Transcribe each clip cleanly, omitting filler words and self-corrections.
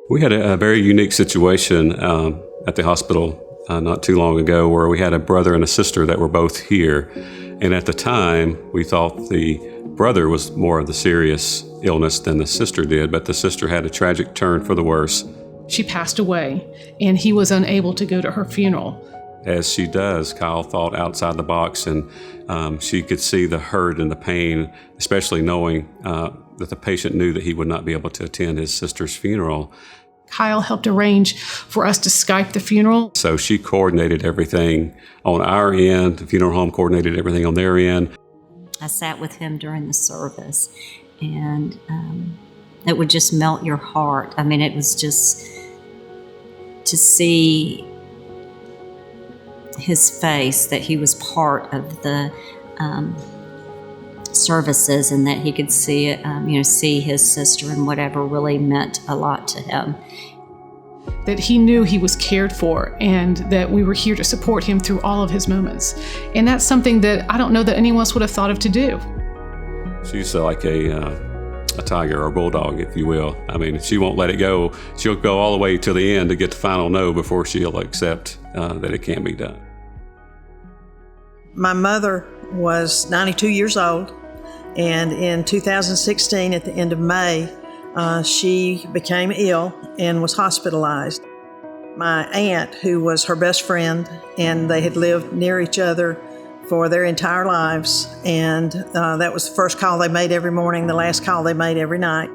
We had a very unique situation at the hospital not too long ago where we had a brother and a sister that were both here. And at the time, we thought the brother was more of the serious illness than the sister did, but the sister had a tragic turn for the worse. She passed away, and he was unable to go to her funeral. As she does, Kyle thought outside the box, and she could see the hurt and the pain, especially knowing that the patient knew that he would not be able to attend his sister's funeral. Kyle helped arrange for us to Skype the funeral. So she coordinated everything on our end. The funeral home coordinated everything on their end. I sat with him during the service, and it would just melt your heart. I mean, it was just to see his face, that he was part of the services, and that he could see it, see his sister, and whatever really meant a lot to him. That he knew he was cared for, and that we were here to support him through all of his moments. And that's something that I don't know that anyone else would have thought of to do. She's like a tiger or bulldog, if you will. I mean, she won't let it go. She'll go all the way to the end to get the final no before she'll accept that it can be done. My mother was 92 years old, and in 2016, at the end of May, she became ill and was hospitalized. My aunt, who was her best friend, and they had lived near each other for their entire lives, and that was the first call they made every morning, the last call they made every night.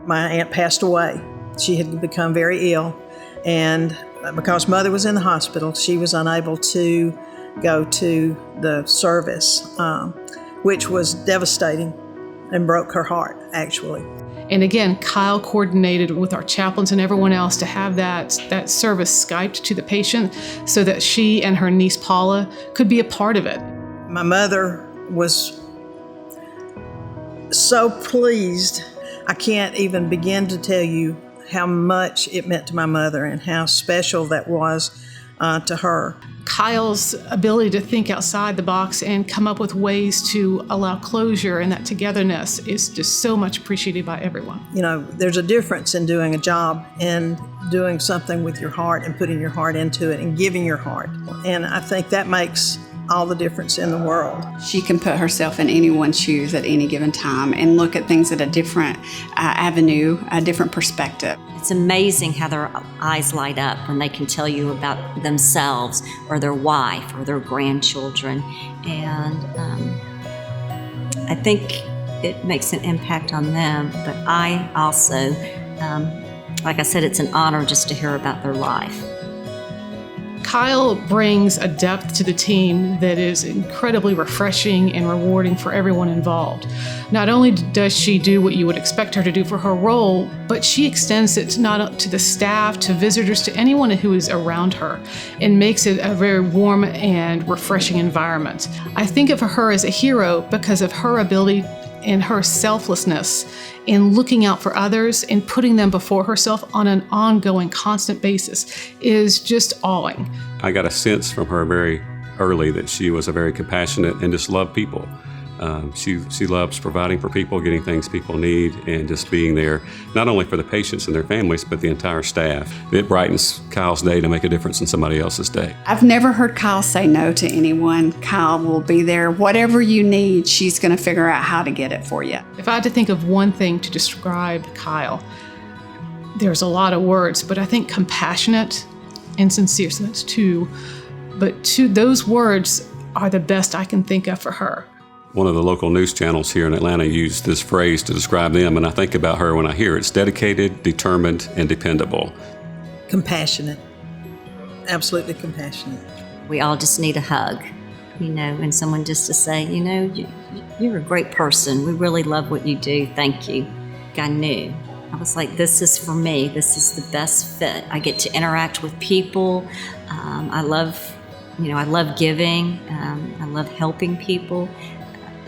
My aunt passed away. She had become very ill, and because Mother was in the hospital, she was unable to go to the service, which was devastating and broke her heart, actually. And again, Kyle coordinated with our chaplains and everyone else to have that service Skyped to the patient so that she and her niece Paula could be a part of it. My mother was so pleased. I can't even begin to tell you how much it meant to my mother and how special that was to her. Kyle's ability to think outside the box and come up with ways to allow closure and that togetherness is just so much appreciated by everyone. You know, there's a difference in doing a job and doing something with your heart and putting your heart into it and giving your heart. And I think that makes all the difference in the world. She can put herself in anyone's shoes at any given time and look at things at a different avenue, a different perspective. It's amazing how their eyes light up when they can tell you about themselves or their wife or their grandchildren. And I think it makes an impact on them. But I also, like I said, it's an honor just to hear about their life. Kyle brings a depth to the team that is incredibly refreshing and rewarding for everyone involved. Not only does she do what you would expect her to do for her role, but she extends it to the staff, to visitors, to anyone who is around her, and makes it a very warm and refreshing environment. I think of her as a hero because of her ability and her selflessness in looking out for others and putting them before herself on an ongoing, constant basis is just awing. I got a sense from her very early that she was a very compassionate and just loved people. She loves providing for people, getting things people need, and just being there, not only for the patients and their families, but the entire staff. It brightens Kyle's day to make a difference in somebody else's day. I've never heard Kyle say no to anyone. Kyle will be there. Whatever you need, she's going to figure out how to get it for you. If I had to think of one thing to describe Kyle, there's a lot of words, but I think compassionate and sincere, so that's two. But those words are the best I can think of for her. One of the local news channels here in Atlanta used this phrase to describe them, and I think about her when I hear it. It's dedicated, determined, and dependable. Compassionate. Absolutely compassionate. We all just need a hug, and someone just to say, you're a great person. We really love what you do. Thank you. I knew. I was like, this is for me. This is the best fit. I get to interact with people. I love giving. I love helping people.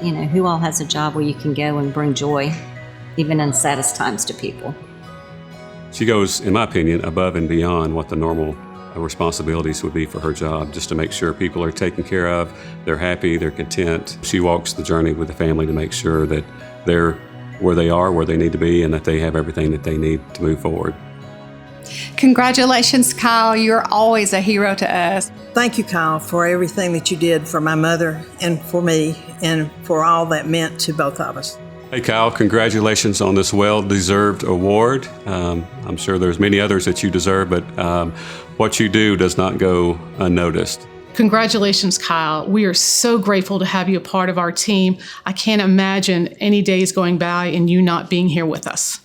Who all has a job where you can go and bring joy, even in saddest times, to people? She goes, in my opinion, above and beyond what the normal responsibilities would be for her job, just to make sure people are taken care of, they're happy, they're content. She walks the journey with the family to make sure that they're where they are, where they need to be, and that they have everything that they need to move forward. Congratulations, Kyle. You're always a hero to us. Thank you, Kyle, for everything that you did for my mother and for me and for all that meant to both of us. Hey, Kyle, congratulations on this well-deserved award. I'm sure there's many others that you deserve, but what you do does not go unnoticed. Congratulations, Kyle. We are so grateful to have you a part of our team. I can't imagine any days going by and you not being here with us.